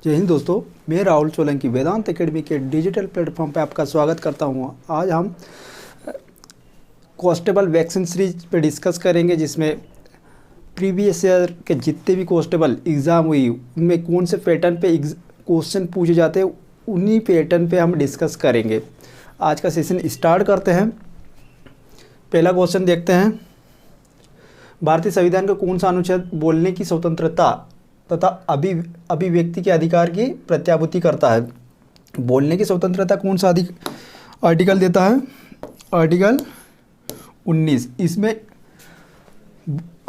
जय हिंद दोस्तों, मैं राहुल सोलंकी वेदांत एकेडमी के डिजिटल प्लेटफॉर्म पर आपका स्वागत करता हूं। आज हम कॉन्स्टेबल वैक्सीन सीरीज पे डिस्कस करेंगे, जिसमें प्रीवियस ईयर के जितने भी कॉन्स्टेबल एग्ज़ाम हुई उनमें कौन से पैटर्न पे क्वेश्चन पूछे जाते हैं, उन्हीं पैटर्न पे हम डिस्कस करेंगे। आज का सेशन स्टार्ट करते हैं। पहला क्वेश्चन देखते हैं। भारतीय संविधान का कौन सा अनुच्छेद बोलने की स्वतंत्रता तथा अभिव्यक्ति के अधिकार की प्रत्याभूति करता है? बोलने की स्वतंत्रता कौन सा आर्टिकल देता है? आर्टिकल 19। इसमें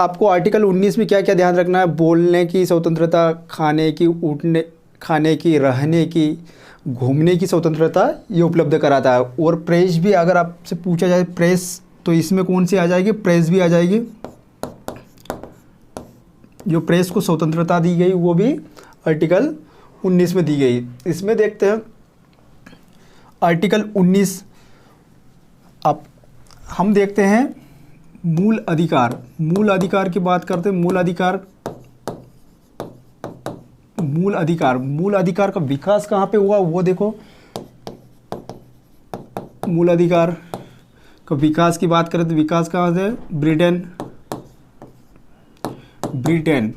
आपको आर्टिकल 19 में क्या क्या ध्यान रखना है? बोलने की स्वतंत्रता, खाने की, रहने की, घूमने की स्वतंत्रता ये उपलब्ध कराता है। और प्रेस भी, अगर आपसे पूछा जाए प्रेस, तो इसमें कौन सी आ जाएगी? प्रेस भी आ जाएगी। जो प्रेस को स्वतंत्रता दी गई वो भी आर्टिकल 19 में दी गई। इसमें देखते हैं आर्टिकल 19। अब हम देखते हैं मूल अधिकार। मूल अधिकार की बात करते हैं। मूल अधिकार का विकास कहाँ पे हुआ वो देखो। मूल अधिकार का विकास की बात करें तो विकास कहाँ से? ब्रिटेन।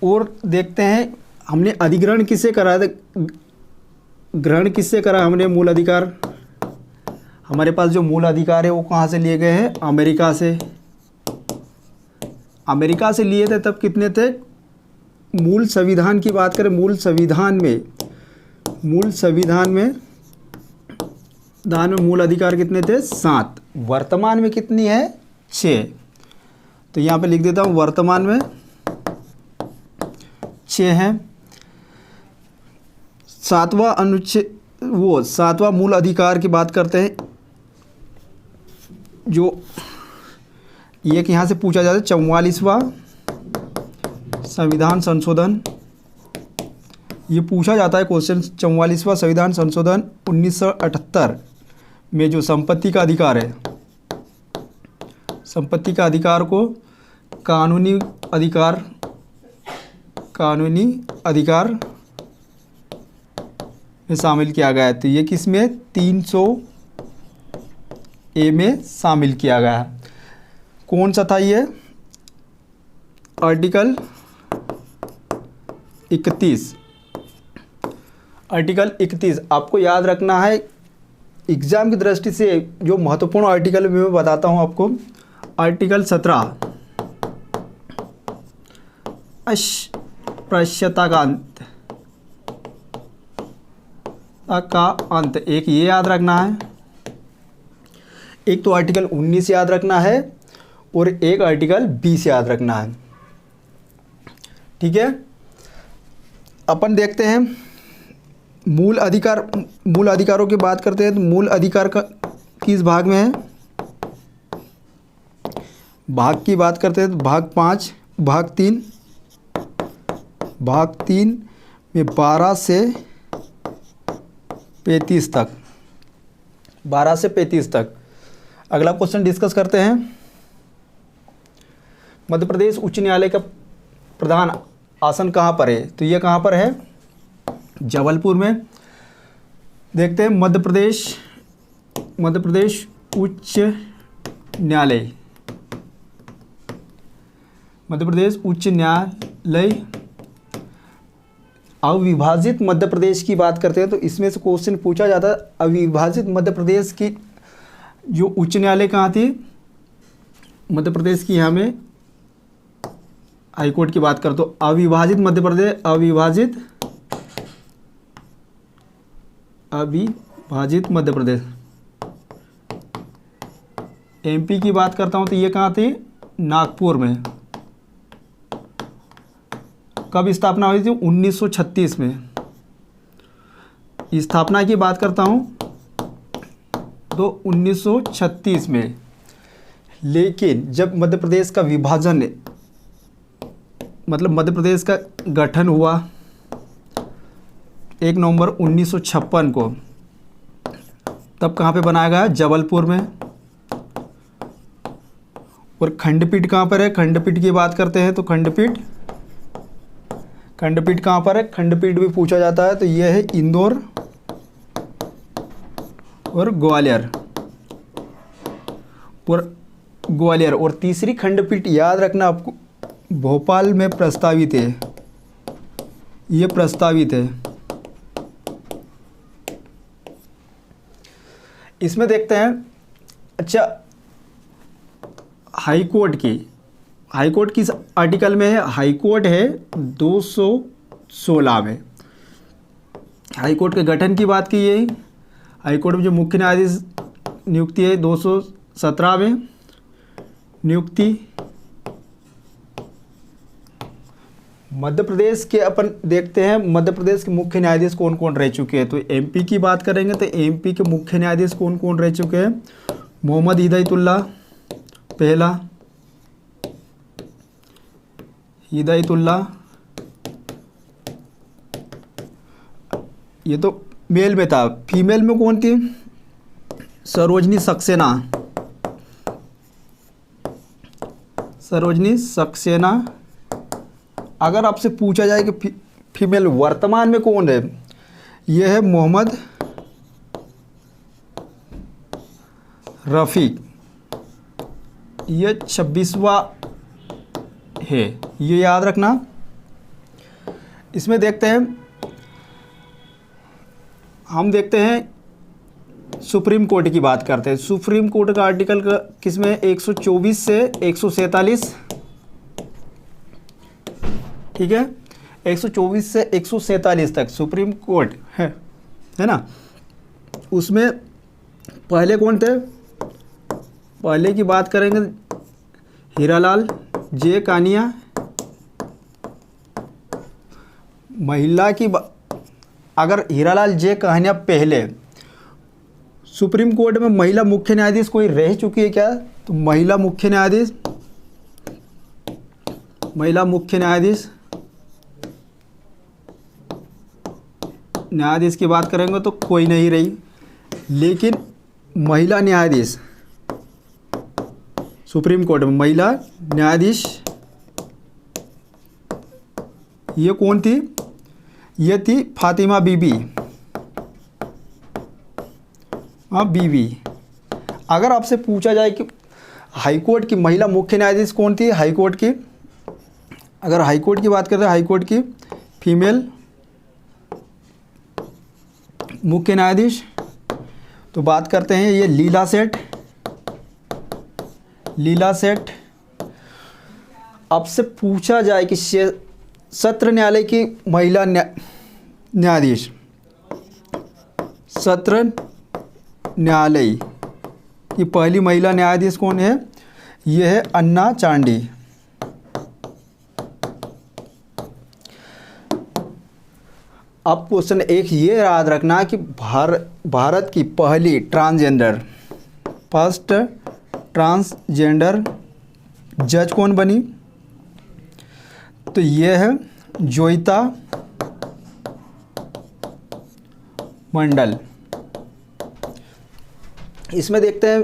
और देखते हैं हमने अधिग्रहण किससे करा था? ग्रहण किससे करा हमने मूल अधिकार? हमारे पास जो मूल अधिकार है वो कहाँ से लिए गए हैं? अमेरिका से लिए थे। तब कितने थे? मूल संविधान की बात करें, मूल संविधान में मूल अधिकार कितने थे? 7। वर्तमान में कितनी है? 6। तो यहाँ पे लिख देता हूँ, वर्तमान में 6 हैं। 7वां अनुच्छेद, वो 7वां मूल अधिकार की बात करते हैं। जो एक यहाँ से पूछा जाता है 44वां संविधान संशोधन। ये पूछा जाता है क्वेश्चन। 44वां संविधान संशोधन 1978 में जो संपत्ति का अधिकार है, संपत्ति का अधिकार को कानूनी अधिकार में शामिल किया गया है। तो ये किस में? 300A में शामिल किया गया है। कौन सा था ये? आर्टिकल 31। आर्टिकल 31 आपको याद रखना है। एग्जाम की दृष्टि से जो महत्वपूर्ण आर्टिकल मैं बताता हूँ आपको। आर्टिकल 17 अस्पृश्यता का अंत, एक ये याद रखना है। एक तो आर्टिकल 19 याद रखना है और एक आर्टिकल 20 याद रखना है। ठीक है, अपन देखते हैं मूल अधिकारों की बात करते हैं। तो मूल अधिकार का किस भाग में है? भाग की बात करते हैं तो भाग 5, भाग 3 में 12 से 35 तक। 12 से 35 तक। अगला क्वेश्चन डिस्कस करते हैं। मध्य प्रदेश उच्च न्यायालय का प्रधान आसन कहाँ पर है? तो ये कहाँ पर है? जबलपुर में। देखते हैं मध्य प्रदेश उच्च न्यायालय। मध्य प्रदेश उच्च न्यायालय अविभाजित मध्य प्रदेश की बात करते हैं तो इसमें से क्वेश्चन पूछा जाता है। अविभाजित मध्य प्रदेश की जो उच्च न्यायालय कहाँ थी? मध्य प्रदेश की, यहाँ में हाईकोर्ट की बात करते तो अविभाजित मध्य प्रदेश, अविभाजित मध्य प्रदेश। MP की बात करता हूँ तो ये कहाँ थी? नागपुर में। कब स्थापना हुई थी? 1936 में। स्थापना की बात करता हूँ तो 1936 में। लेकिन जब मध्य प्रदेश का विभाजन, मतलब मध्य प्रदेश का गठन हुआ 1 नवंबर 1956 को, तब कहाँ पे बनाया गया? जबलपुर में। और खंडपीठ कहाँ पर है? खंडपीठ की बात करते हैं तो खंडपीठ खंडपीठ कहाँ पर है, खंडपीठ भी पूछा जाता है, तो ये है इंदौर और ग्वालियर और तीसरी खंडपीठ याद रखना आपको, भोपाल में प्रस्तावित है, ये प्रस्तावित है। इसमें देखते हैं, अच्छा हाईकोर्ट की इस आर्टिकल में है, हाईकोर्ट है 216 में। हाईकोर्ट के गठन की बात की है, हाईकोर्ट में जो मुख्य न्यायाधीश नियुक्ति है 217 में नियुक्ति। मध्य प्रदेश के अपन देखते हैं, मध्य प्रदेश के मुख्य न्यायाधीश कौन कौन रह चुके हैं। तो एमपी की बात करेंगे तो एमपी के मुख्य न्यायाधीश कौन कौन रह चुके हैं। मोहम्मद हिदायतुल्लाह पहला, हिदायतुल्लाह, ये तो मेल में था। फीमेल में कौन थी, सरोजनी सक्सेना, सरोजनी सक्सेना। अगर आपसे पूछा जाए कि फीमेल वर्तमान में कौन है, यह है मोहम्मद रफ़ीक, ये 26वां है, ये याद रखना। इसमें देखते हैं, हम देखते हैं सुप्रीम कोर्ट की बात करते हैं। सुप्रीम कोर्ट का आर्टिकल का किसमें 124 से 147, ठीक है, 124 से 147 तक सुप्रीम कोर्ट है ना। उसमें पहले कौन थे, पहले की बात करेंगे हीरालाल जे कानिया। महिला की अगर हीरालाल जे कानिया पहले सुप्रीम कोर्ट में महिला मुख्य न्यायाधीश कोई रह चुकी है क्या, तो महिला मुख्य न्यायाधीश की बात करेंगे तो कोई नहीं रही। लेकिन महिला न्यायाधीश सुप्रीम कोर्ट में महिला न्यायाधीश ये कौन थी, ये थी फातिमा बीबी, बीबी। अगर आपसे पूछा जाए कि हाईकोर्ट की महिला मुख्य न्यायाधीश कौन थी, हाईकोर्ट की, अगर हाईकोर्ट की बात करते हैं, हाईकोर्ट की फीमेल मुख्य न्यायाधीश, तो बात करते हैं ये लीला सेठ। आपसे पूछा जाए कि सत्र न्यायालय की महिला न्यायाधीश, सत्र न्यायालय की पहली महिला न्यायाधीश कौन है, यह है अन्ना चांडी। अब क्वेश्चन एक ये याद रखना कि भारत की पहली फर्स्ट ट्रांसजेंडर जज कौन बनी, तो यह है जोइता मंडल। इसमें देखते हैं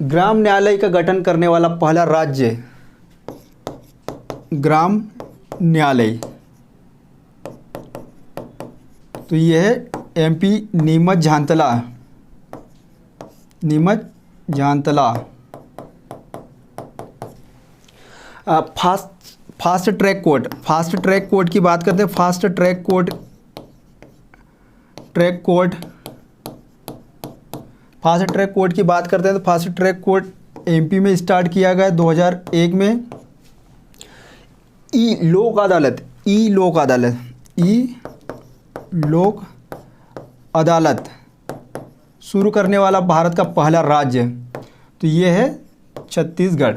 ग्राम न्यायालय का गठन करने वाला पहला राज्य, ग्राम न्यायालय, तो यह है MP, Neemuch Jhantla. Fast track court की बात करते हैं। फास्ट ट्रैक कोर्ट की बात करते हैं तो फास्ट ट्रैक कोर्ट एमपी में स्टार्ट किया गया 2001 में। ई लोक अदालत शुरू करने वाला भारत का पहला राज्य, तो ये है छत्तीसगढ़।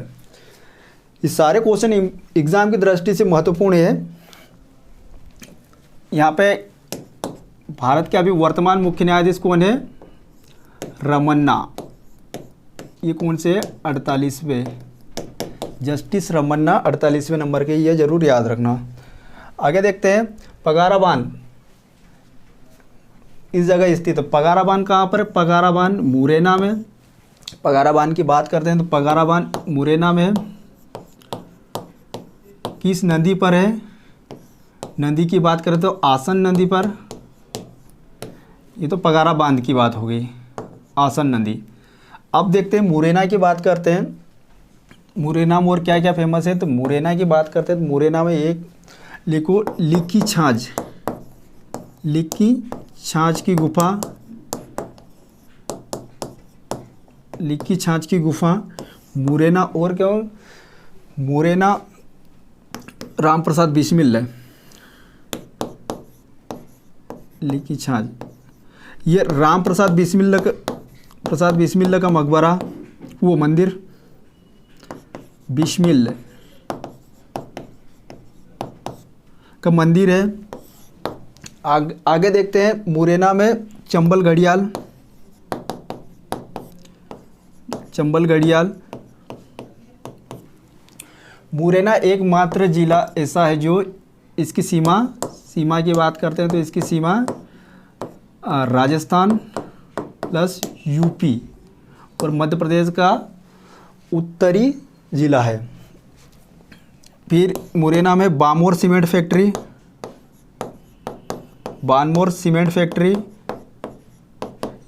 ये सारे क्वेश्चन एग्ज़ाम की दृष्टि से महत्वपूर्ण है। यहाँ पे भारत के अभी वर्तमान मुख्य न्यायाधीश कौन है, रमन्ना, ये कौन से 48वें, जस्टिस रमन्ना 48वें नंबर के, ये जरूर याद रखना। आगे देखते हैं पगाराबान, इस जगह स्थित है। पगाराबान कहाँ पर है, पगाराबान मुरैना में। पगाराबान की बात करते हैं तो पगाराबान मुरैना में है। किस नदी पर है? नदी की बात करें तो आसन नदी पर। ये तो पगारा बांध की बात हो गई, आसन नदी। अब देखते हैं मुरैना की बात करते हैं। मुरैना में और क्या क्या फेमस है? तो मुरैना की बात करते हैं तो मुरैना में एक लिखो लिक्की छाछ, लिक्की छाछ की गुफा, लिक्की छाछ की गुफा मुरैना। और क्या हो? मुरैना राम प्रसाद बिस्मिल है, लिक्की छाछ। ये राम प्रसाद बिस्मिल्ला का मकबरा, वो मंदिर बिस्मिल का मंदिर है। आगे देखते हैं मुरैना में चंबल घड़ियाल, चंबल घड़ियाल। मुरैना एकमात्र जिला ऐसा है जो इसकी सीमा की बात करते हैं तो इसकी सीमा राजस्थान प्लस यूपी और मध्य प्रदेश का उत्तरी जिला है। फिर मुरैना में Banmore cement factory, Banmore cement factory.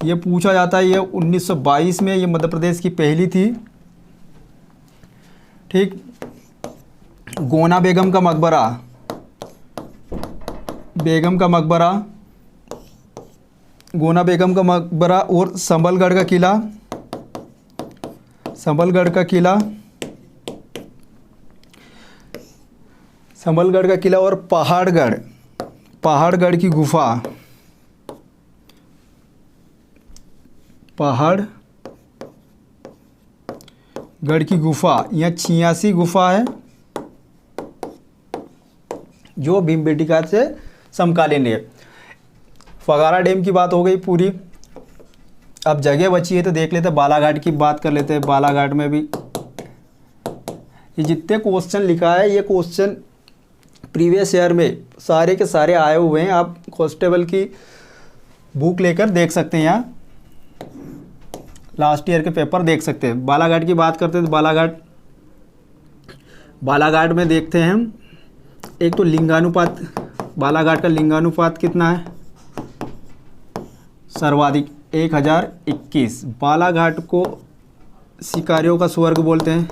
ये पूछा जाता है, ये 1922 में ये मध्य प्रदेश की पहली थी। ठीक। गोना बेगम का मकबरा, बेगम का मकबरा, गोना बेगम का मकबरा और संबलगढ़ का किला, संबलगढ़ का किला, संबलगढ़ का किला और पहाड़गढ़, पहाड़गढ़ की गुफा, पहाड़गढ़ की गुफा। यह 86 गुफा है जो भीमबेटका से समकालीन है। फगारा डैम की बात हो गई पूरी। अब जगह बची है तो देख लेते हैं, बालाघाट की बात कर लेते हैं। बालाघाट में भी ये जितने क्वेश्चन लिखा है, ये क्वेश्चन प्रीवियस ईयर में सारे के सारे आए हुए हैं। आप कांस्टेबल की बुक लेकर देख सकते हैं, यहाँ लास्ट ईयर के पेपर देख सकते हैं। बालाघाट की बात करते हैं तो बालाघाट में देखते हैं हम, एक तो लिंगानुपात, बालाघाट का लिंगानुपात कितना है? सर्वाधिक 1021। बालाघाट को शिकारियों का स्वर्ग बोलते हैं,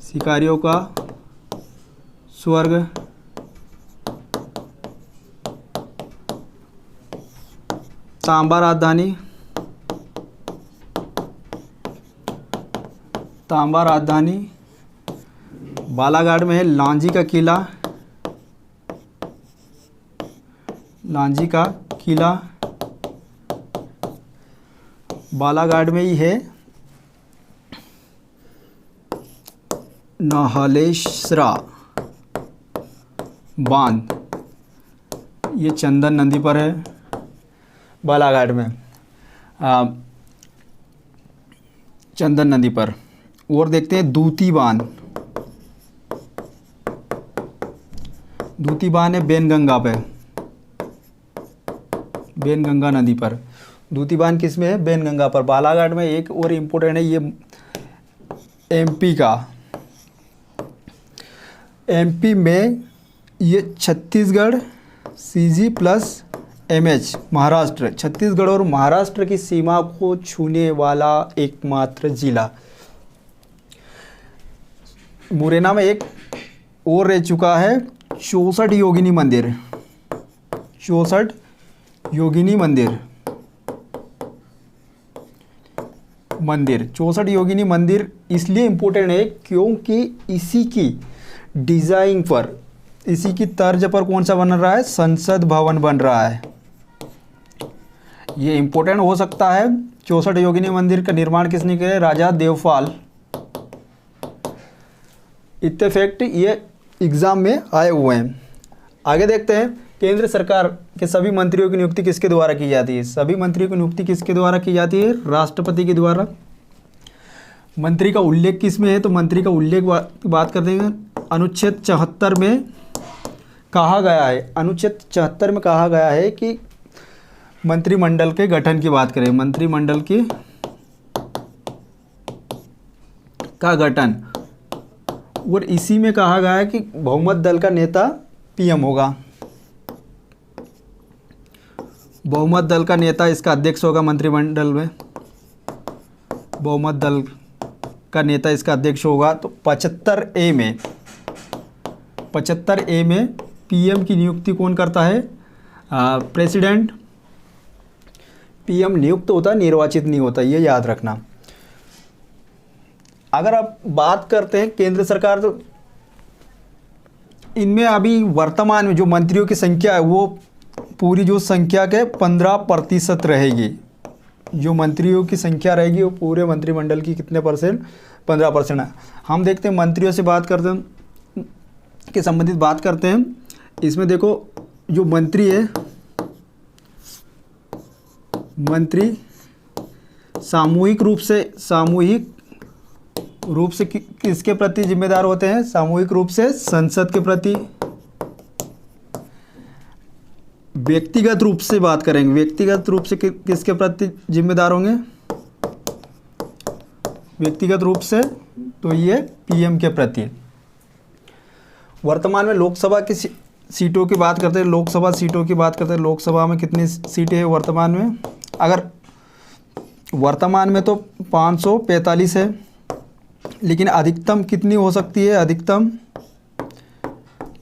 शिकारियों का स्वर्ग। तांबा राजधानी, तांबा राजधानी। बालाघाट में है लांजी का किला, लांजी का किला। बालाघाट में ही है नाहलेश्वरा बांध, ये चंदन नदी पर है बालाघाट में, चंदन नदी पर। और देखते हैं दूती बांध, दूती बांध है बेनगंगा पे, बेनगंगा नदी पर। दूती बांध किस में है? बेनगंगा पर। बालाघाट में एक और इम्पोर्टेंट है, ये एमपी का, एमपी में ये Chhattisgarh CG plus MH Maharashtra, Chhattisgarh और महाराष्ट्र की सीमा को छूने वाला एकमात्र जिला। मुरैना में एक और रह चुका है 64 योगिनी मंदिर, 64 योगिनी मंदिर, 64 योगिनी मंदिर इसलिए इम्पोर्टेंट है क्योंकि इसी की डिज़ाइन पर, इसी की तर्ज पर कौन सा बन रहा है? संसद भवन बन रहा है। ये इम्पोर्टेंट हो सकता है। 64 योगिनी मंदिर का निर्माण किसने किया? राजा देवपाल। इतने फैक्ट ये एग्ज़ाम में आए हुए हैं। आगे देखते हैं, केंद्र सरकार के सभी मंत्रियों की नियुक्ति किसके द्वारा की जाती है? सभी मंत्रियों की नियुक्ति किसके द्वारा की जाती है? राष्ट्रपति के द्वारा। मंत्री का उल्लेख किस में है? तो मंत्री का उल्लेख बात करते हैं अनुच्छेद 74 में कहा गया है, अनुच्छेद 74 में कहा गया है कि मंत्रिमंडल के गठन की बात करें, मंत्रिमंडल का गठन और इसी में कहा गया है कि बहुमत दल का नेता पीएम होगा। बहुमत दल का नेता इसका अध्यक्ष होगा मंत्रिमंडल में, बहुमत दल का नेता इसका अध्यक्ष होगा। तो 75A में पीएम की नियुक्ति कौन करता है? प्रेसिडेंट। पीएम नियुक्त होता है, निर्वाचित नहीं होता, ये याद रखना। अगर आप बात करते हैं केंद्र सरकार, तो इनमें अभी वर्तमान में जो मंत्रियों की संख्या है वो पूरी जो संख्या के 15% रहेगी। जो मंत्रियों की संख्या रहेगी वो पूरे मंत्रिमंडल की कितने परसेंट? 15% है। हम देखते हैं मंत्रियों से बात करते हैं के संबंधित बात करते हैं। इसमें देखो जो मंत्री है, मंत्री सामूहिक रूप से किसके प्रति जिम्मेदार होते हैं? सामूहिक रूप से संसद के प्रति। व्यक्तिगत रूप से बात करेंगे, व्यक्तिगत रूप से किसके प्रति जिम्मेदार होंगे? व्यक्तिगत रूप से तो ये पीएम के प्रति। वर्तमान में लोकसभा की सीटों की बात करते हैं, लोकसभा सीटों की बात करते हैं। लोकसभा में कितनी सीटें हैं वर्तमान में? अगर वर्तमान में तो 545 है, लेकिन अधिकतम कितनी हो सकती है? अधिकतम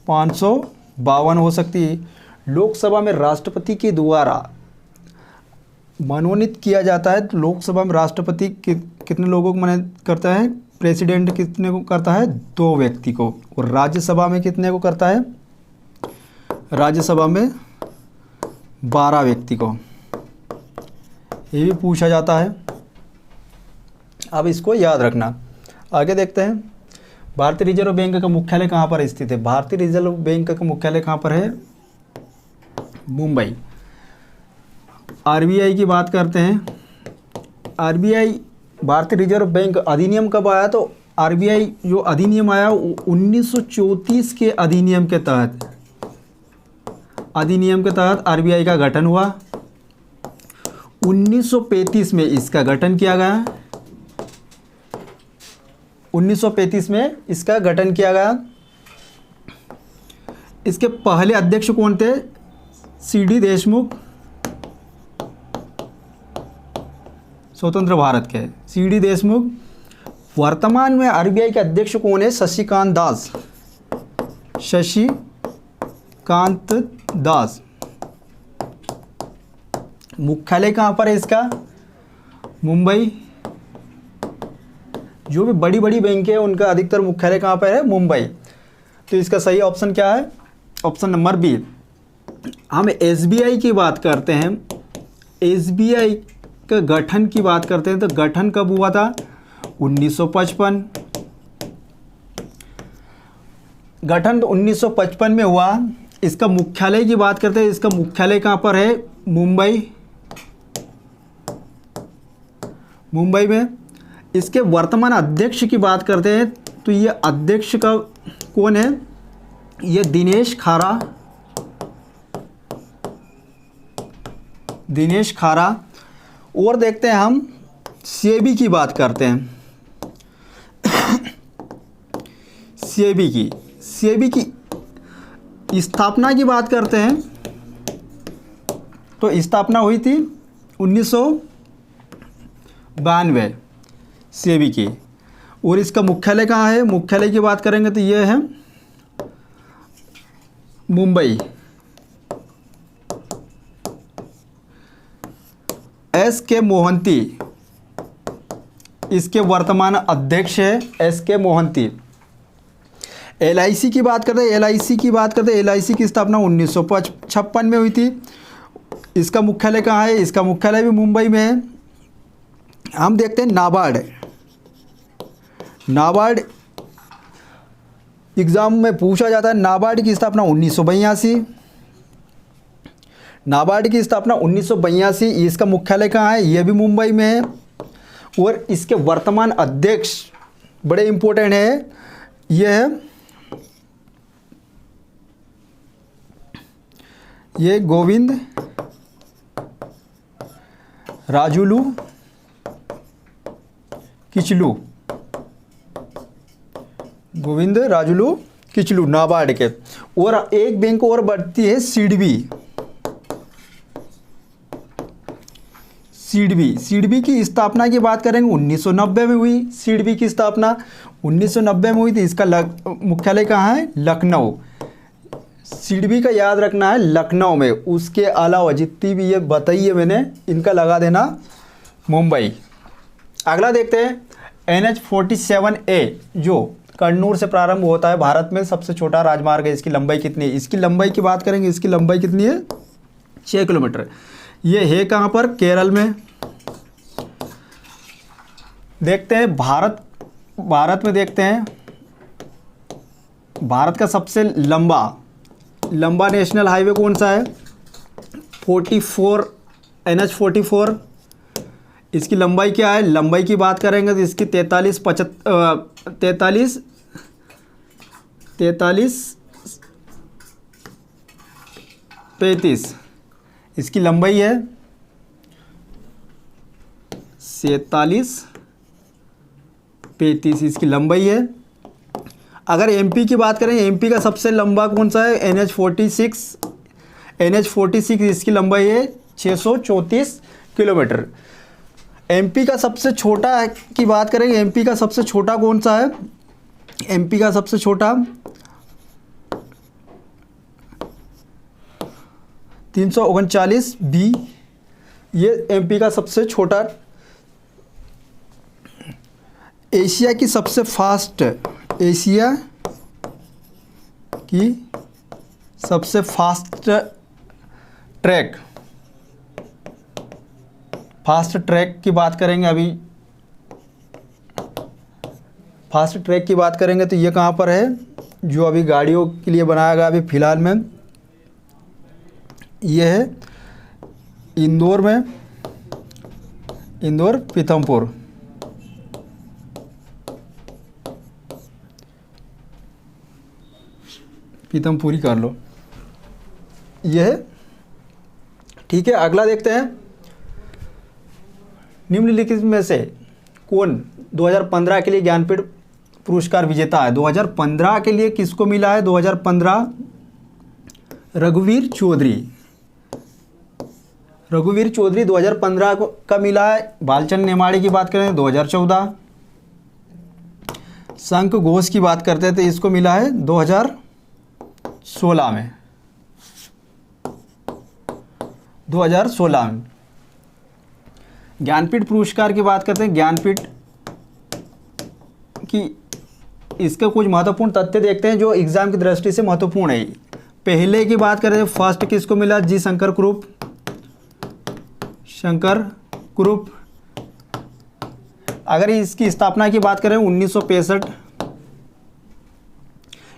552 हो सकती है। लोकसभा में राष्ट्रपति के द्वारा मनोनीत किया जाता है। तो लोकसभा में राष्ट्रपति कितने लोगों को मनोनीत करता है? प्रेसिडेंट कितने को करता है? 2 व्यक्ति को। और राज्यसभा में कितने को करता है? राज्यसभा में 12 व्यक्ति को। ये भी पूछा जाता है, अब इसको याद रखना। आगे देखते हैं, भारतीय रिजर्व बैंक का मुख्यालय कहाँ पर स्थित है? भारतीय रिजर्व बैंक का मुख्यालय कहाँ पर है? मुंबई। आरबीआई की बात करते हैं। आरबीआई भारतीय रिजर्व बैंक अधिनियम कब आया? तो आरबीआई जो अधिनियम आया 1934 के अधिनियम के तहत आरबीआई का गठन हुआ। 1935 में इसका गठन किया गया। 1935 में इसका गठन किया गया। इसके पहले अध्यक्ष कौन थे? सीडी देशमुख, स्वतंत्र भारत के सीडी देशमुख। वर्तमान में आरबीआई के अध्यक्ष कौन है? शशिकांत दास। मुख्यालय कहाँ पर है इसका? मुंबई। जो भी बड़ी बड़ी बैंक है उनका अधिकतर मुख्यालय कहाँ पर है? मुंबई। तो इसका सही ऑप्शन क्या है? Option number B. हम एसबीआई की बात करते हैं। एसबीआई के गठन की बात करते हैं, तो गठन कब हुआ था? 1955। गठन तो 1955 में हुआ। इसका मुख्यालय की बात करते हैं, इसका मुख्यालय कहाँ पर है? मुंबई में। इसके वर्तमान अध्यक्ष की बात करते हैं, तो ये अध्यक्ष का कौन है? ये दिनेश खारा। और देखते हैं हम सेबी की बात करते हैं। सेबी की स्थापना की बात करते हैं, तो स्थापना हुई थी 1992 सेबी की। और इसका मुख्यालय कहाँ है? मुख्यालय की बात करेंगे तो ये है मुंबई। एस.के. मोहंती इसके वर्तमान अध्यक्ष है। एस.के. मोहंती। एलआईसी की बात करते हैं। एलआईसी की स्थापना 1956 में हुई थी। इसका मुख्यालय कहाँ है? इसका मुख्यालय भी मुंबई में है। हम देखते हैं नाबार्ड एग्जाम में पूछा जाता है। नाबार्ड की स्थापना 1982। नाबार्ड की स्थापना 1982। इसका मुख्यालय कहाँ है? यह भी मुंबई में है। और इसके वर्तमान अध्यक्ष बड़े इंपॉर्टेंट है, ये गोविंद राजुलू किचलू। गोविंद राजुलू किचलू नाबार्ड के। और एक बैंक और बढ़ती है सिडबी। सिडबी की स्थापना की बात करेंगे 1990 में हुई। सिडबी की स्थापना 1990 में हुई थी। इसका मुख्यालय कहाँ है? लखनऊ। सिडबी का याद रखना है लखनऊ में। उसके अलावा जितनी भी ये बताइए मैंने, इनका लगा देना मुंबई। अगला देखते हैं NH-47A जो कन्नूर से प्रारंभ होता है, भारत में सबसे छोटा राजमार्ग है। इसकी लंबाई कितनी है? इसकी लंबाई की बात करेंगे, इसकी लंबाई कितनी है? 6 किलोमीटर। ये है कहाँ पर? केरल में। देखते हैं भारत में देखते हैं भारत का सबसे लंबा नेशनल हाईवे कौन सा है? 44 NH-44। इसकी लंबाई क्या है? लंबाई की बात करेंगे तो इसकी 35 इसकी लंबाई है 37-35 इसकी लंबाई है। अगर एमपी की बात करें, एमपी का सबसे लंबा कौन सा है? NH-46 इसकी लंबाई है 634 किलोमीटर। एमपी का सबसे छोटा की बात करेंगे, एमपी का सबसे छोटा कौन सा है? एमपी का सबसे छोटा 339 बी, ये एमपी का सबसे छोटा। एशिया की सबसे फास्ट फास्ट ट्रैक की बात करेंगे। अभी फास्ट ट्रैक की बात करेंगे तो ये कहाँ पर है? जो अभी गाड़ियों के लिए बनाया गया अभी फ़िलहाल में, ये है इंदौर में, इंदौर पीथमपुर। पीथमपुरी कर लो, ये है। ठीक है, अगला देखते हैं निम्नलिखित में से कौन 2015 के लिए ज्ञानपीठ पुरस्कार विजेता है? 2015 के लिए किसको मिला है? 2015 रघुवीर चौधरी 2015 का मिला है। बालचंद नेमाड़ी की बात करें 2014। शंख घोष की बात करते हैं तो इसको मिला है 2016 में। 2016 में। ज्ञानपीठ पुरस्कार की बात करते हैं, ज्ञानपीठ की इसके कुछ महत्वपूर्ण तथ्य देखते हैं जो एग्जाम की दृष्टि से महत्वपूर्ण है। पहले की बात करें, फर्स्ट किसको मिला? जी शंकर कुरूप। अगर इसकी स्थापना की बात करें 1965,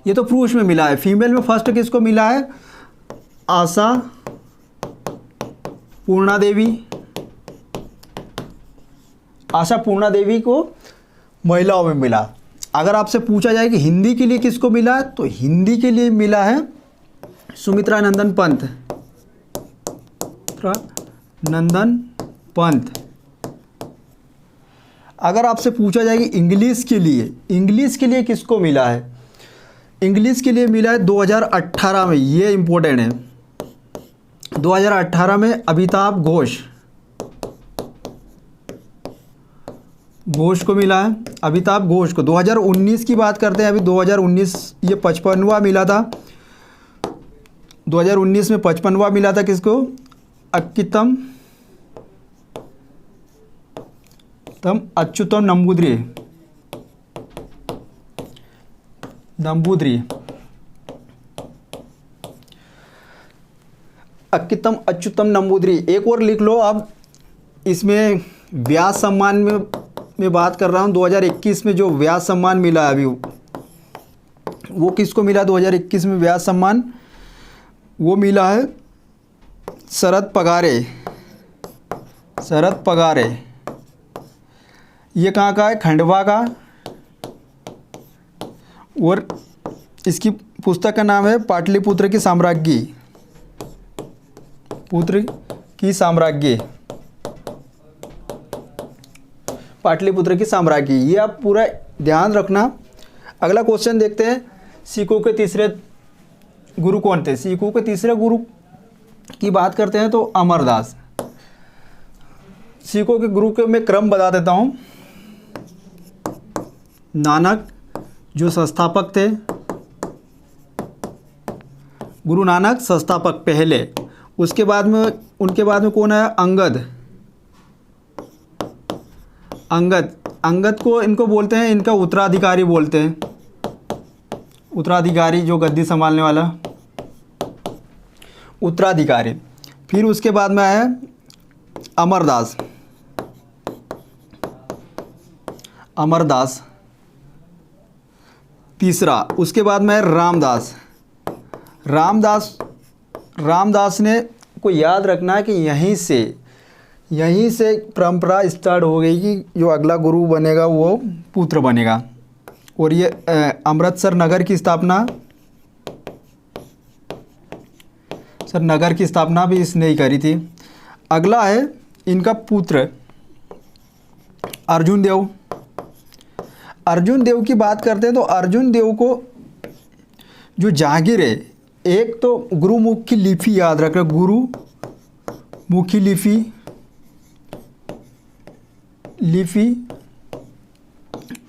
ये तो पुरुष में मिला है। फीमेल में फर्स्ट किसको मिला है? आशा पूर्णा देवी को महिलाओं में मिला। अगर आपसे पूछा जाए कि हिंदी के लिए किसको मिला है, तो हिंदी के लिए मिला है सुमित्रा नंदन पंत। अगर आपसे पूछा जाए कि इंग्लिश के लिए किसको मिला है? इंग्लिश के लिए मिला है 2018 में, ये इंपॉर्टेंट है। 2018 में अमिताभ घोष को मिला है। अमिताभ घोष को 2019 की बात करते हैं, अभी 2019 ये 55वां मिला था। 2019 में 55वां मिला था किसको? अक्कितम अच्युतम नंबूद्री। अक्कितम अच्युतम नंबूद्री। एक और लिख लो आप, इसमें व्यास सम्मान में बात कर रहा हूँ। 2021 में जो व्यास सम्मान मिला अभी, वो किसको मिला? 2021 में व्यास सम्मान वो मिला है शरद पगारे। ये कहाँ का है? खंडवा का। और इसकी पुस्तक का नाम है पाटलिपुत्र की साम्राज्ञी। ये आप पूरा ध्यान रखना। अगला क्वेश्चन देखते हैं, सिखों के तीसरे गुरु कौन थे? सिखों के तीसरे गुरु की बात करते हैं तो अमरदास। सिखों के गुरु के मैं क्रम बता देता हूँ। नानक जो संस्थापक थे, गुरु नानक संस्थापक पहले, उसके बाद में उनके बाद में कौन है? अंगद। अंगद को इनको बोलते हैं, इनका उत्तराधिकारी बोलते हैं, उत्तराधिकारी जो गद्दी संभालने वाला उत्तराधिकारी। फिर उसके बाद में आया अमरदास। तीसरा, उसके बाद में है रामदास ने को याद रखना है कि यहीं से परंपरा स्टार्ट हो गई कि जो अगला गुरु बनेगा वो पुत्र बनेगा। और ये अमृतसर नगर की स्थापना भी इसने ही करी थी। अगला है इनका पुत्र अर्जुन देव की बात करते हैं तो अर्जुन देव को जो जहांगीर है, एक तो गुरुमुखी लिपि याद रख रहे, गुरुमुखी लिपि,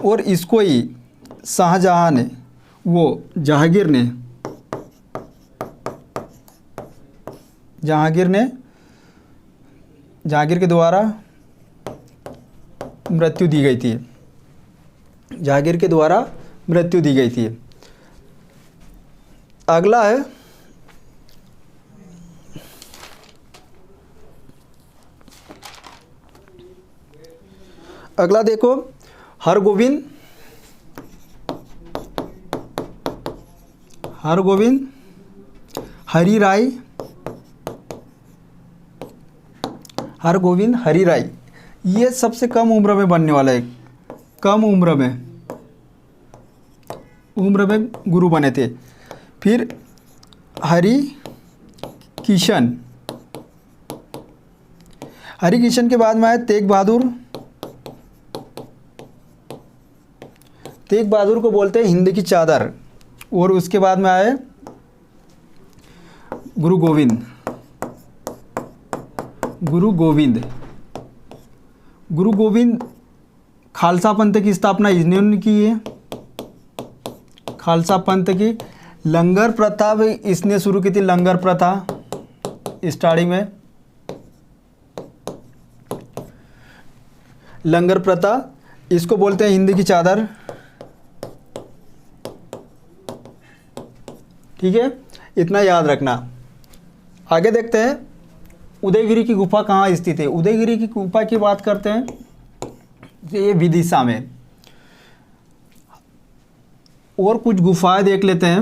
और इसको ही शाहजहां ने, वो जहांगीर के द्वारा मृत्यु दी गई थी। अगला है देखो हरगोविंद हरिराय। ये सबसे कम उम्र में बनने वाला है, कम उम्र में गुरु बने थे। फिर हरि किशन के बाद में आए तेग बहादुर को बोलते हैं हिंद की चादर। और उसके बाद में आए गुरु गोविंद खालसा पंथ की स्थापना इन्होंने की है। खालसा पंथ की लंगर प्रथा भी इसने शुरू की थी। लंगर प्रथा स्टार्टिंग में, लंगर प्रथा इसको बोलते हैं हिंद की चादर। ठीक है, इतना याद रखना। आगे देखते हैं उदयगिरी की गुफा कहाँ स्थित है। उदयगिरी की गुफा की बात करते हैं तो ये विदिशा में। और कुछ गुफाएं देख लेते हैं।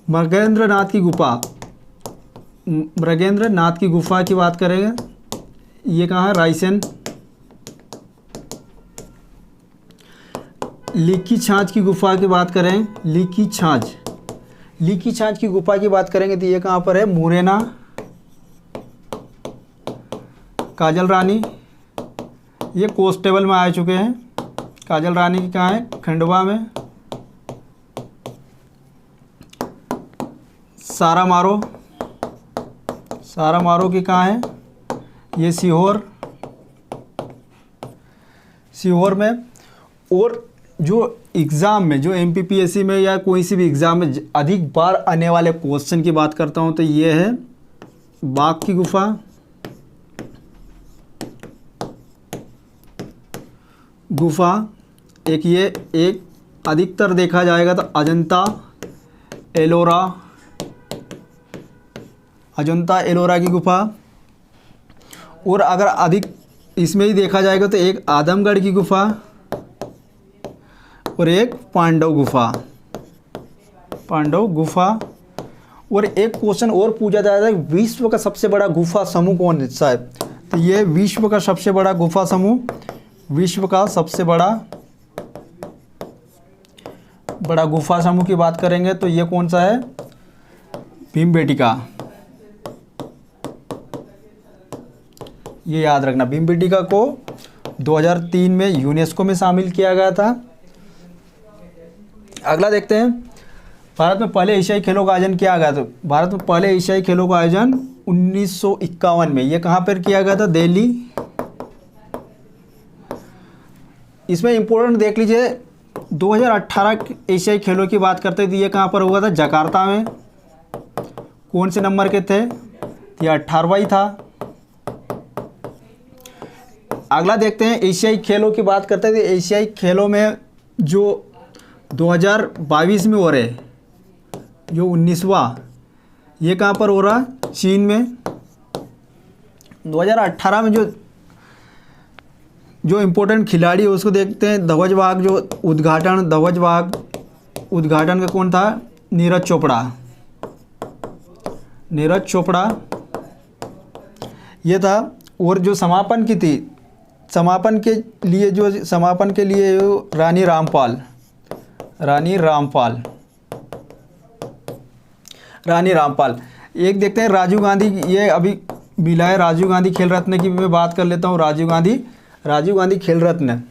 मृगेंद्रनाथ की गुफा की बात करेंगे, ये कहाँ है? रायसेन। लीकी छाछ की गुफा की बात करें, लीकी छाछ की गुफा की बात करेंगे तो ये कहाँ पर है? मुरैना। काजल रानी ये कांस्टेबल में आ चुके हैं। काजल रानी की कहाँ है? खंडवा में। सारा मारो की कहाँ है? ये सीहोर में। और जो एग्ज़ाम में, जो MPPSC में या कोई सी भी एग्ज़ाम में अधिक बार आने वाले क्वेश्चन की बात करता हूँ तो ये है बाघ की गुफा। एक अधिकतर देखा जाएगा तो अजंता एलोरा की गुफा। और अगर अधिक इसमें ही देखा जाएगा तो एक आदमगढ़ की गुफा और एक पांडव गुफा। और एक क्वेश्चन और पूछा जाता है, विश्व का सबसे बड़ा गुफा समूह कौन सा है? तो ये विश्व का सबसे बड़ा गुफा समूह, विश्व का सबसे बड़ा गुफा समूह की बात करेंगे तो ये कौन सा है? भीमबेटका। ये याद रखना, भीमबेटका को 2003 में यूनेस्को में शामिल किया गया था। अगला देखते हैं, भारत में पहले एशियाई खेलों का आयोजन किया गया था। भारत में पहले एशियाई खेलों का आयोजन 1951 में, ये कहाँ पर किया गया था? दिल्ली। इसमें इम्पोर्टेंट देख लीजिए, 2018 एशियाई खेलों की बात करते थे, ये कहाँ पर हुआ था? जकार्ता में। कौन से नंबर के थे? ये 18वां ही था। अगला देखते हैं, एशियाई खेलों की बात करते थे। एशियाई खेलों में जो 2022 में हो रहे, जो 19वां, ये कहाँ पर हो रहा? चीन में। 2018 में जो इम्पोर्टेंट खिलाड़ी है उसको देखते हैं। ध्वजवाहक जो उद्घाटन का कौन था? नीरज चोपड़ा ये था। और जो समापन की थी, समापन के लिए रानी रामपाल। एक देखते हैं राजीव गांधी, ये अभी मिला है राजीव गांधी खेल रत्न की मैं बात कर लेता हूँ। राजीव गांधी खेल रत्न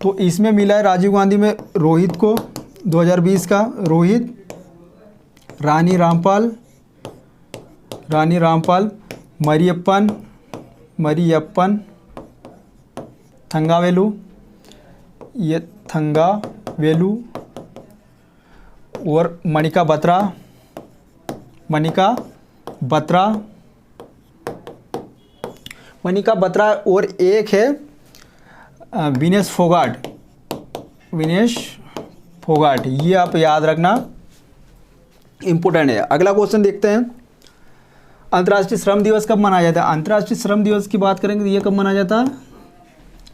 तो इसमें मिला है राजीव गांधी में रोहित को 2020 का, रोहित, रानी रामपाल, मरियप्पन, थंगावेलु और मणिका बत्रा और एक है विनेश फोगाट। ये आप याद रखना, इम्पोर्टेंट है। अगला क्वेश्चन देखते हैं, अंतर्राष्ट्रीय श्रम दिवस कब मनाया जाता है? अंतर्राष्ट्रीय श्रम दिवस की बात करेंगे तो ये कब मनाया जाता है?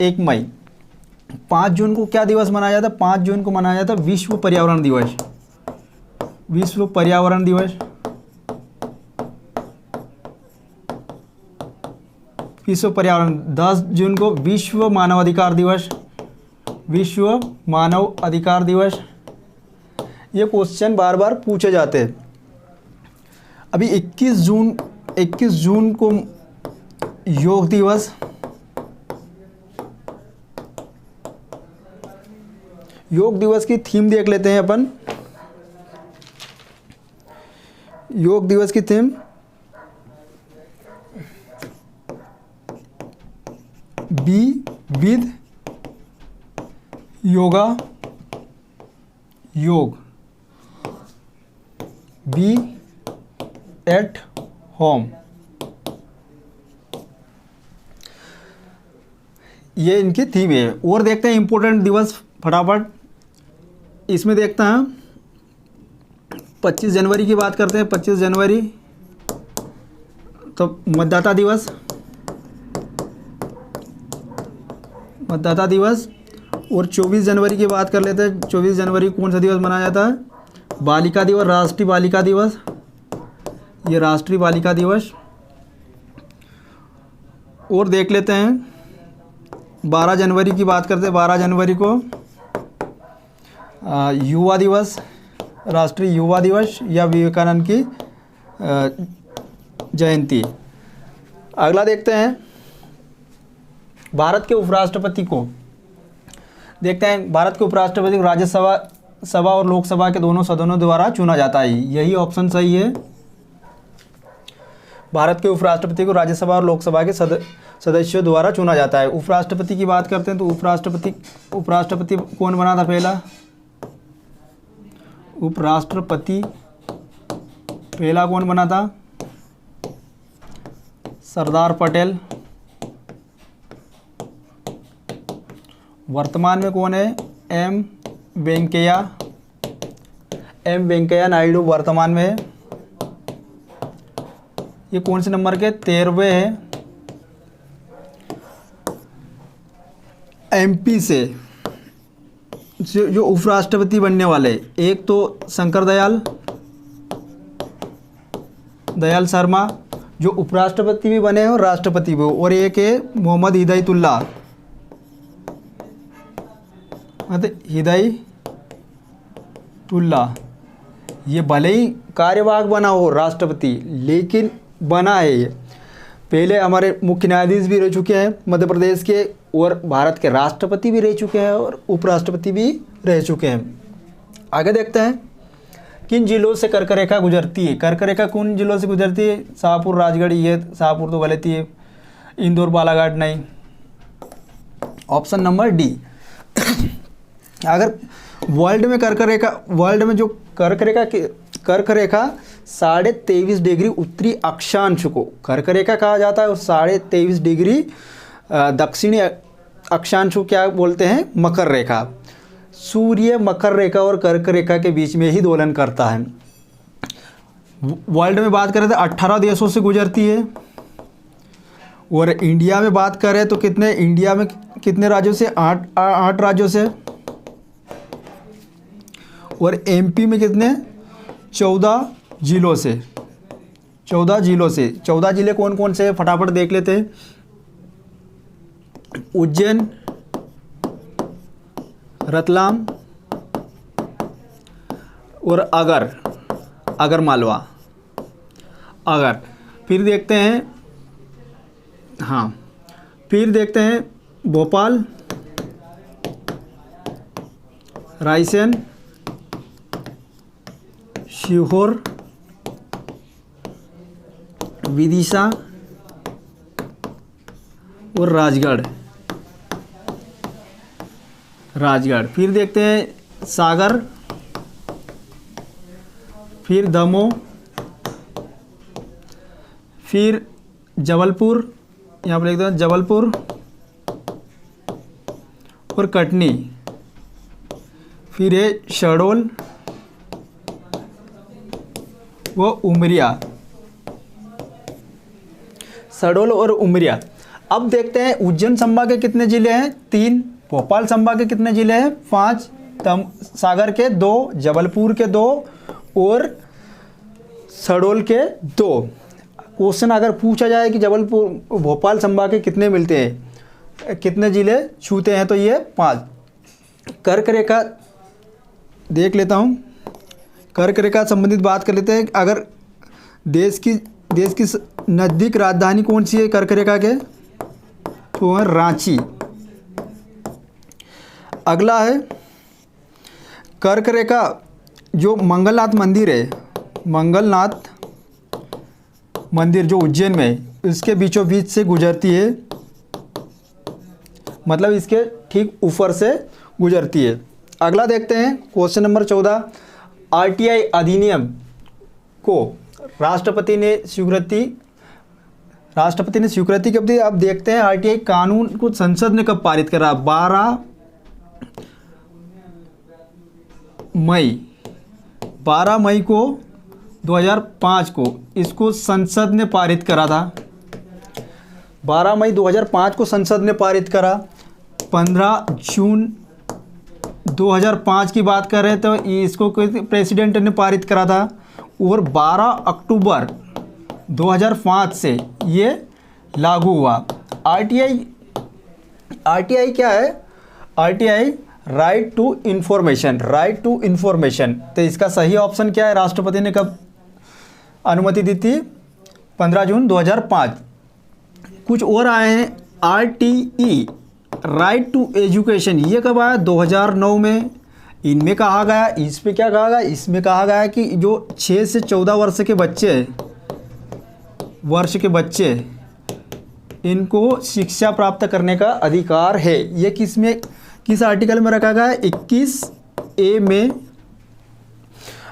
1 मई। 5 जून को क्या दिवस मनाया जाता है? 5 जून को मनाया जाता है विश्व पर्यावरण दिवस। 10 जून को विश्व मानवाधिकार दिवस। ये क्वेश्चन बार बार पूछे जाते हैं। अभी 21 जून को योग दिवस। योग दिवस की थीम देख लेते हैं अपन। योग दिवस की theme be with yoga, be at home. ये इनकी थीम है। और देखते हैं इंपॉर्टेंट दिवस फटाफट। इसमें देखते हैं 25 जनवरी की बात करते हैं। 25 जनवरी तो मतदाता दिवस। और 24 जनवरी की बात कर लेते हैं। 24 जनवरी कौन सा दिवस मनाया जाता है? बालिका दिवस, राष्ट्रीय बालिका दिवस। ये राष्ट्रीय बालिका दिवस। और देख लेते हैं 12 जनवरी की बात करते हैं। 12 जनवरी को युवा दिवस, राष्ट्रीय युवा दिवस या विवेकानंद की जयंती। अगला देखते हैं भारत के उपराष्ट्रपति को। देखते हैं भारत के उपराष्ट्रपति को राज्यसभा और लोकसभा के दोनों सदनों द्वारा चुना जाता है। यही ऑप्शन सही है। भारत के उपराष्ट्रपति को राज्यसभा और लोकसभा के सदस्यों द्वारा चुना जाता है। उपराष्ट्रपति की बात करते हैं तो उपराष्ट्रपति कौन बना था पहला? उपराष्ट्रपति पहला कौन बना था? सरदार पटेल। वर्तमान में कौन है? एम वेंकैया नायडू वर्तमान में है। ये कौन से नंबर के? 13वें है। एमपी से जो उपराष्ट्रपति बनने वाले, एक तो शंकर दयाल शर्मा जो उपराष्ट्रपति भी बने हैं और राष्ट्रपति भी, और एक है मोहम्मद हिदायतुल्लाह। ये भले ही कार्यवाहक बना हो राष्ट्रपति, लेकिन बना है ये। पहले हमारे मुख्य न्यायाधीश भी रह चुके हैं मध्य प्रदेश के, और भारत के राष्ट्रपति भी रह चुके हैं और उपराष्ट्रपति भी रह चुके हैं। आगे देखते हैं, किन जिलों से कर्क रेखा गुजरती है? कर्क रेखा किन जिलों से गुजरती है? शाहपुर, राजगढ़, ये शाहपुर तो गलती है, इंदौर, बालाघाट नहीं, ऑप्शन नंबर डी। अगर वर्ल्ड में जो कर्क रेखा 23.5 डिग्री उत्तरी अक्षांश को कर्क रेखा कहा जाता है, और 23.5 डिग्री दक्षिणी अक्षांश को क्या बोलते हैं? मकर रेखा। सूर्य मकर रेखा और कर्क रेखा के बीच में ही दोलन करता है। वर्ल्ड में बात करें तो 18 देशों से गुजरती है, और इंडिया में बात करें तो इंडिया में कितने राज्यों से? 8 राज्यों से, और एमपी में कितने? 14 जिलों से। 14 जिलों से। 14 जिले कौन कौन से? फटाफट देख लेते हैं। उज्जैन, रतलाम और अगर मालवा। फिर देखते हैं, हाँ, फिर देखते हैं भोपाल, रायसेन, सीहोर, विदिशा और राजगढ़। फिर देखते हैं सागर, फिर दमोह, फिर जबलपुर, यहाँ पर लिखते हैं जबलपुर और कटनी, फिर है शहडोल वो उमरिया। शहडोल और उमरिया। अब देखते हैं उज्जैन संभाग के कितने जिले हैं? 3। भोपाल संभाग के कितने जिले हैं? 5। सागर के 2, जबलपुर के 2 और शहडोल के 2। क्वेश्चन अगर पूछा जाए कि भोपाल संभाग के कितने मिलते हैं, कितने जिले छूते हैं, तो ये 5। कर्क रेखा देख लेता हूँ। कर्क रेखा संबंधित बात कर लेते हैं। अगर देश की नज़दीक राजधानी कौन सी है कर्क रेखा के? तो है रांची। अगला है कर्क रेखा जो मंगलनाथ मंदिर है, मंगलनाथ मंदिर जो उज्जैन में, इसके बीचों बीच से गुजरती है, मतलब इसके ठीक ऊपर से गुजरती है। अगला देखते हैं क्वेश्चन नंबर 14। आरटीआई अधिनियम को राष्ट्रपति ने स्वीकृति कब दी? अब देखते हैं आरटीआई कानून को संसद ने कब पारित करा? 12 मई को 2005 को इसको संसद ने पारित करा था। 12 मई 2005 को संसद ने पारित करा। 15 जून 2005 की बात कर रहे हैं तो इसको प्रेसिडेंट ने पारित करा था, और 12 अक्टूबर 2005 से ये लागू हुआ। आरटीआई क्या है? RTI right to information. तो इसका सही ऑप्शन क्या है? राष्ट्रपति ने कब अनुमति दी थी? 15 जून 2005। कुछ और आए हैं। आरटीई राइट टू एजुकेशन, ये कब आया? 2009 में। इनमें कहा गया, इस पे क्या कहा गया? इसमें कहा गया कि जो 6 से 14 वर्ष के बच्चे इनको शिक्षा प्राप्त करने का अधिकार है। ये किस आर्टिकल में रखा गया है? 21A में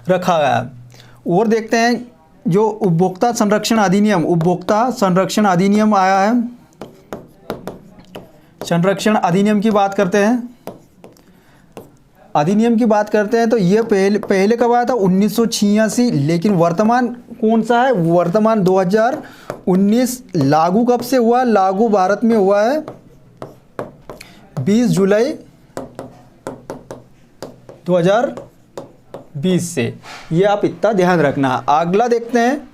रखा गया। और देखते हैं जो उपभोक्ता संरक्षण अधिनियम आया है। संरक्षण अधिनियम की बात करते हैं तो ये पहले कब आया था? 1986। लेकिन वर्तमान कौन सा है? वर्तमान 2019। लागू कब से हुआ? लागू भारत में हुआ है 20 जुलाई 2020 से। ये आप इतना ध्यान रखना। अगला देखते हैं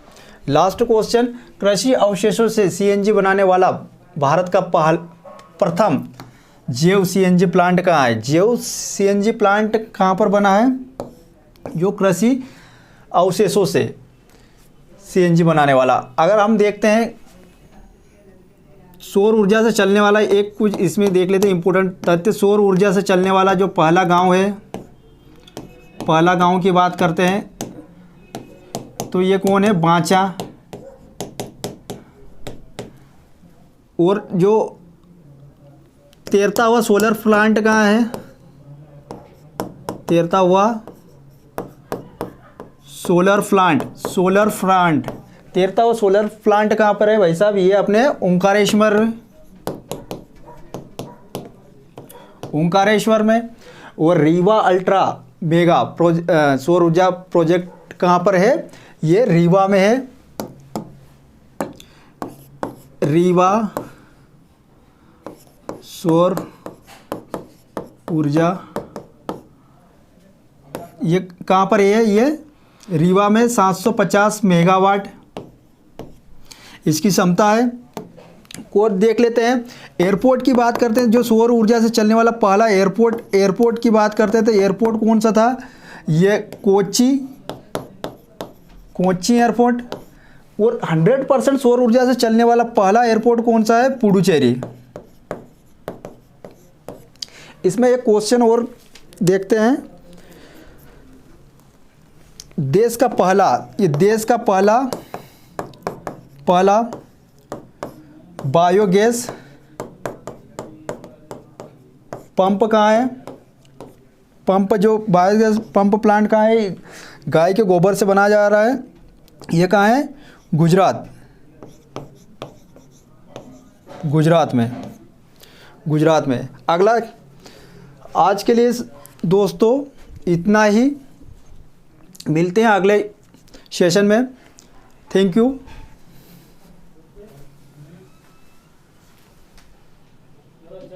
लास्ट क्वेश्चन। कृषि अवशेषों से सीएनजी बनाने वाला भारत का प्रथम जैव सीएनजी प्लांट कहाँ है? जैव सीएनजी प्लांट कहाँ पर बना है? जो कृषि अवशेषों से सीएनजी बनाने वाला। अगर हम देखते हैं सौर ऊर्जा से चलने वाला एक कुछ इसमें देख लेते हैं इंपॉर्टेंट तथ्य। सौर ऊर्जा से चलने वाला जो पहला गांव है, पहला गांव की बात करते हैं तो ये कौन है, बांचा। और जो तैरता हुआ सोलर प्लांट कहाँ है, तैरता हुआ सोलर प्लांट, सोलर प्लांट, तैरता हुआ सोलर प्लांट कहाँ पर है भाई साहब, ये अपने ओंकारेश्वर, ओंकारेश्वर में। और रीवा अल्ट्रा मेगा सौर ऊर्जा प्रोजेक्ट कहाँ पर है, ये रीवा में है, रीवा सौर ऊर्जा, ये कहाँ पर है, ये रीवा में 750 मेगावाट इसकी क्षमता है। और देख लेते हैं एयरपोर्ट की बात करते हैं, जो सौर ऊर्जा से चलने वाला पहला एयरपोर्ट की बात करते हैं तो एयरपोर्ट कौन सा था, ये कोच्चि एयरपोर्ट। और 100% सौर ऊर्जा से चलने वाला पहला एयरपोर्ट कौन सा है, पुडुचेरी। इसमें एक क्वेश्चन और देखते हैं, देश का पहला, ये देश का पहला बायोगैस पंप कहाँ है, पंप जो बायोगैस पंप प्लांट कहाँ है, गाय के गोबर से बनाया जा रहा है, ये कहाँ है, गुजरात में। अगला, आज के लिए दोस्तों इतना ही, मिलते हैं अगले सेशन में। Thank you.